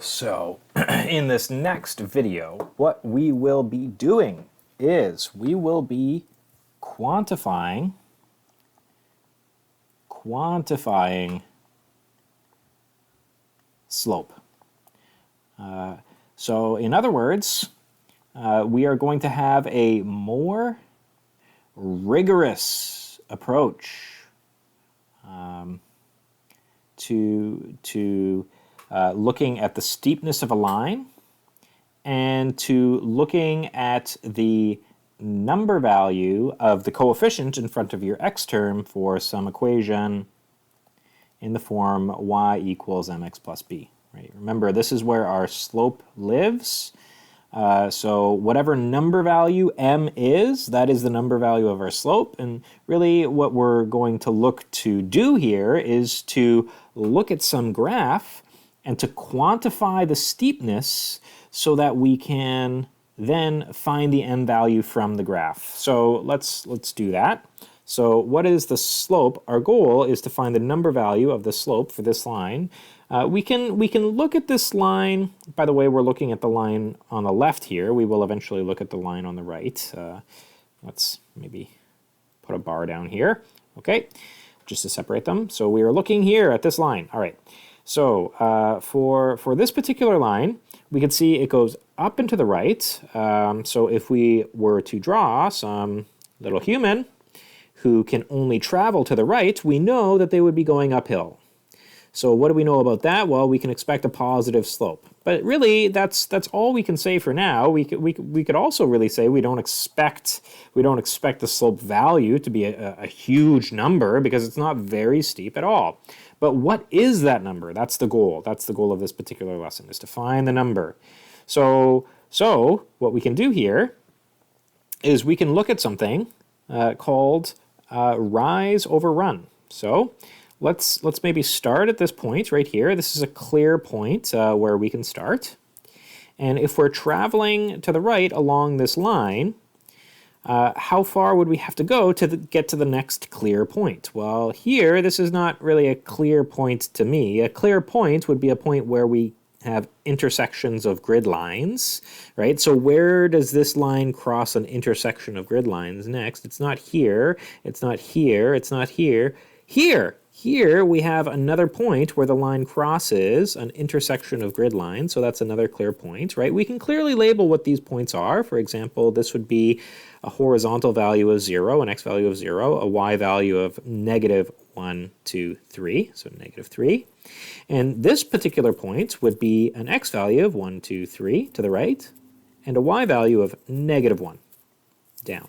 So in this next video, what we will be doing is we will be quantifying slope. So in other words, we are going to have a more rigorous approach to looking at the steepness of a line and to looking at the number value of the coefficient in front of your x term for some equation in the form y equals mx plus b. Right? Remember, this is where our slope lives. So whatever number value m is, that is the number value of our slope. And really what we're going to look to do here is to look at some graph and to quantify the steepness so that we can then find the m value from the graph. So let's do that. So what is the slope? Our goal is to find the number value of the slope for this line. We can look at this line. By the way, we're looking at the line on the left here. We will eventually look at the line on the right. Let's maybe put a bar down here. Okay, just to separate them. So we are looking here at this line. All right. So for this particular line, we can see it goes up and to the right. So if we were to draw some little human who can only travel to the right, we know that they would be going uphill. So what do we know about that? Well, we can expect a positive slope. But really, that's all we can say for now. We could also really say we don't expect the slope value to be a huge number because it's not very steep at all. But what is that number? That's the goal. That's the goal of this particular lesson, is to find the number. So what we can do here is we can look at something called rise over run. So let's maybe start at this point right here. This is a clear point where we can start. And if we're traveling to the right along this line, how far would we have to go to get to the next clear point? Well, here, this is not really a clear point to me. A clear point would be a point where we have intersections of grid lines, right? So where does this line cross an intersection of grid lines next? It's not here, it's not here, it's not here. Here we have another point where the line crosses an intersection of grid lines, so that's another clear point, right? We can clearly label what these points are. For example, this would be a horizontal value of 0, an x value of 0, a y value of negative 1, 2, 3, so negative 3. And this particular point would be an x value of 1, 2, 3 to the right, and a y value of negative 1 down.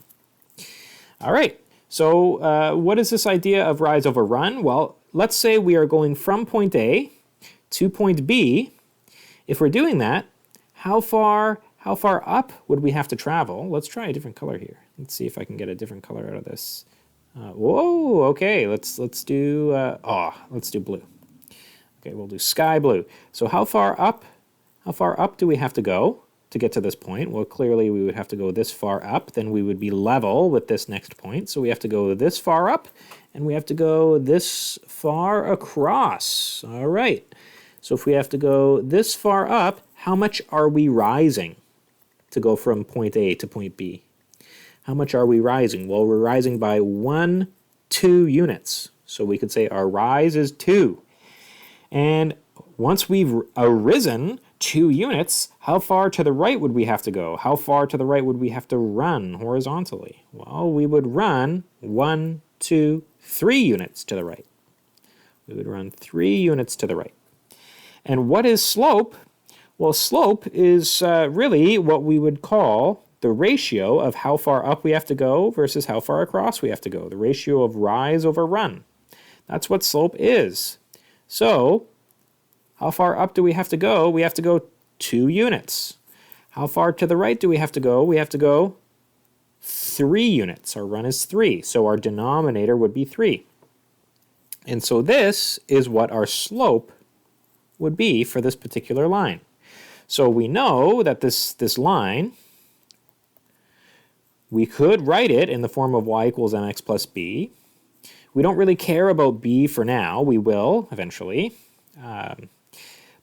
All right. So what is this idea of rise over run? Well, let's say we are going from point A to point B. If we're doing that, how far up would we have to travel? Let's try a different color here. Let's see if I can get a different color out of this. Whoa, okay, let's do blue. Okay, we'll do sky blue. So how far up do we have to go to get to this point? Well, clearly we would have to go this far up, then we would be level with this next point. So we have to go this far up, and we have to go this far across. All right. So if we have to go this far up, how much are we rising to go from point A to point B? How much are we rising? Well, we're rising by 2 units. So we could say our rise is 2. And once we've arisen 2 units, how far to the right would we have to go? How far to the right would we have to run horizontally? Well, we would run 1, 2, 3 units to the right. We would run 3 units to the right. And what is slope? Well, slope is really what we would call the ratio of how far up we have to go versus how far across we have to go. The ratio of rise over run. That's what slope is. So how far up do we have to go? We have to go 2 units. How far to the right do we have to go? We have to go 3 units. Our run is 3, so our denominator would be 3. And so this is what our slope would be for this particular line. So we know that this line, we could write it in the form of y equals mx plus b. We don't really care about b for now. We will eventually.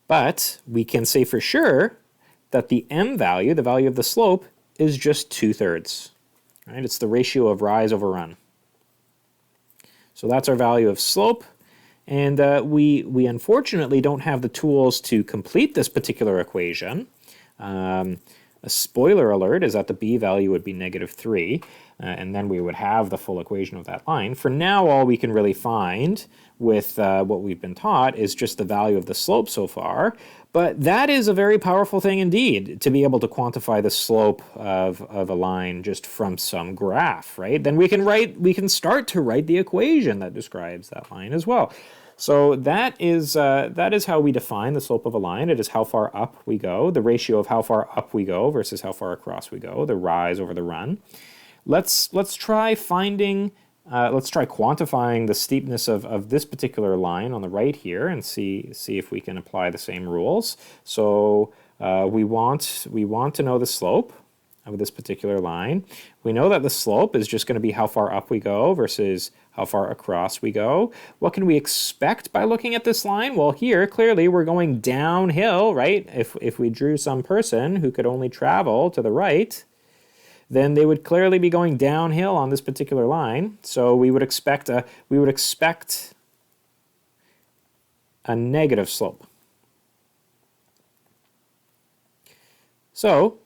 But we can say for sure that the m value, the value of the slope, is just 2/3. Right? It's the ratio of rise over run. So that's our value of slope. And we unfortunately don't have the tools to complete this particular equation. A spoiler alert is that the b value would be -3, and then we would have the full equation of that line. For now, all we can really find with what we've been taught is just the value of the slope so far. But that is a very powerful thing indeed, to be able to quantify the slope of a line just from some graph, right? Then we can start to write the equation that describes that line as well. So that is how we define the slope of a line. It is how far up we go, the ratio of how far up we go versus how far across we go, the rise over the run. Let's try quantifying the steepness of this particular line on the right here and see if we can apply the same rules. So we want to know the slope of this particular line. We know that the slope is just going to be how far up we go versus how far across we go. What can we expect by looking at this line? Well, here, clearly, we're going downhill, right? If we drew some person who could only travel to the right, then they would clearly be going downhill on this particular line. So we would expect a negative slope. So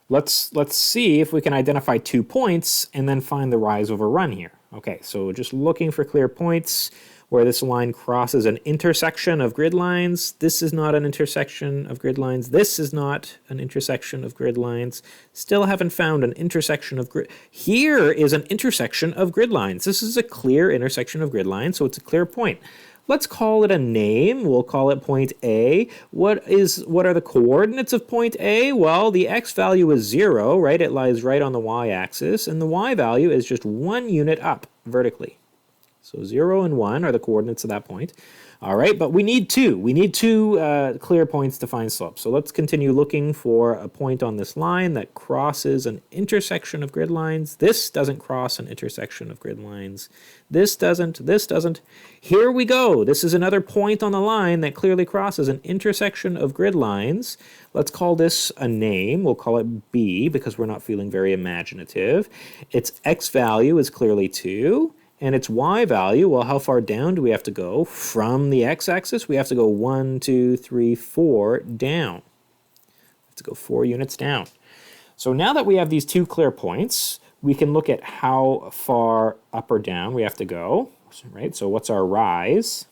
let's see if we can identify 2 points and then find the rise over run here. Okay, so just looking for clear points where this line crosses an intersection of grid lines. This is not an intersection of grid lines. This is not an intersection of grid lines. Still haven't found an intersection of grid. Here is an intersection of grid lines. This is a clear intersection of grid lines, so it's a clear point. Let's call it a name. We'll call it point A. What are the coordinates of point A? Well, the x value is 0, right? It lies right on the y-axis, and the y value is just 1 unit up vertically. So 0 and 1 are the coordinates of that point. All right, but we need 2. We need 2 clear points to find slope. So let's continue looking for a point on this line that crosses an intersection of grid lines. This doesn't cross an intersection of grid lines. This doesn't. This doesn't. Here we go. This is another point on the line that clearly crosses an intersection of grid lines. Let's call this a name. We'll call it B because we're not feeling very imaginative. Its x value is clearly 2. And its y value, well, how far down do we have to go? From the x-axis, we have to go 1, 2, 3, 4 down. We have to go 4 units down. So now that we have these 2 clear points, we can look at how far up or down we have to go, right? So what's our rise?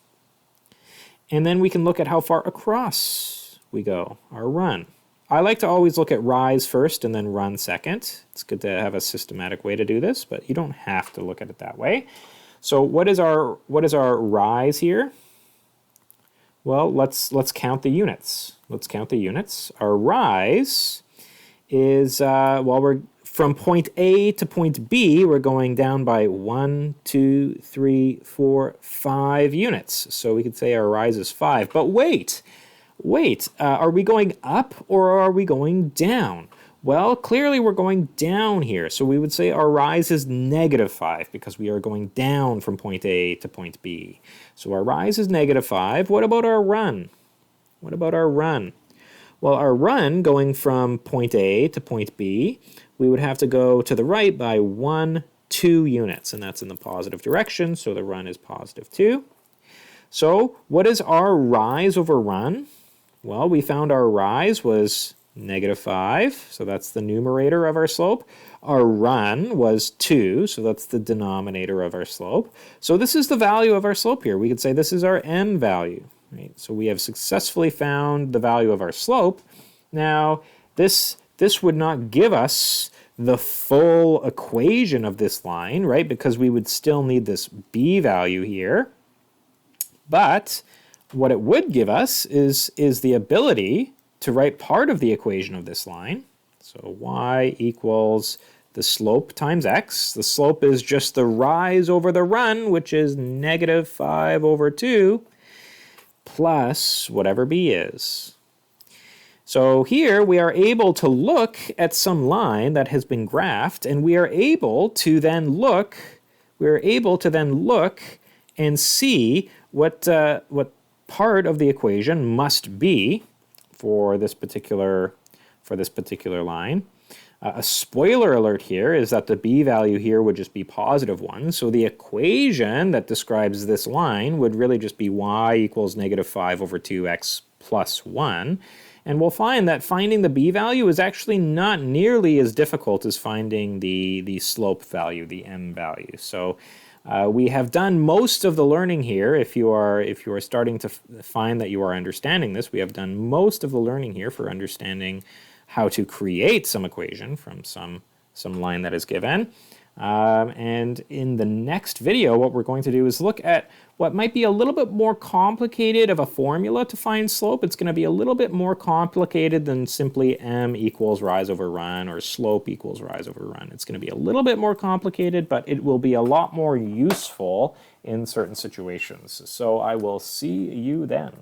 And then we can look at how far across we go, our run. I like to always look at rise first and then run second. It's good to have a systematic way to do this, but you don't have to look at it that way. So what is our rise here? Well, let's count the units. Let's count the units. Our rise is, we're from point A to point B, we're going down by 1, 2, 3, 4, 5 units. So we could say our rise is 5. But wait, are we going up or are we going down? Well, clearly we're going down here. So we would say our rise is -5 because we are going down from point A to point B. So our rise is -5. What about our run? What about our run? Well, our run going from point A to point B, we would have to go to the right by 1, 2 units, and that's in the positive direction, so the run is +2. So what is our rise over run? Well, we found our rise was -5, so that's the numerator of our slope. Our run was 2, so that's the denominator of our slope. So this is the value of our slope here. We could say this is our m value. Right? So we have successfully found the value of our slope. Now, this would not give us the full equation of this line, right? Because we would still need this b value here. But what it would give us is the ability to write part of the equation of this line. So y equals the slope times x. The slope is just the rise over the run, which is -5/2, plus whatever b is. So here we are able to look at some line that has been graphed, and we are able to then look and see what part of the equation must be for this particular line. A spoiler alert here is that the b value here would just be positive 1. So the equation that describes this line would really just be y equals negative 5 over 2x plus 1. And we'll find that finding the b value is actually not nearly as difficult as finding the slope value, the m value. So we have done most of the learning here. If you are starting to find that you are understanding this, we have done most of the learning here for understanding how to create some equation from some line that is given. And in the next video, what we're going to do is look at what might be a little bit more complicated of a formula to find slope. It's going to be a little bit more complicated than simply m equals rise over run or slope equals rise over run. It's going to be a little bit more complicated, but it will be a lot more useful in certain situations. So I will see you then.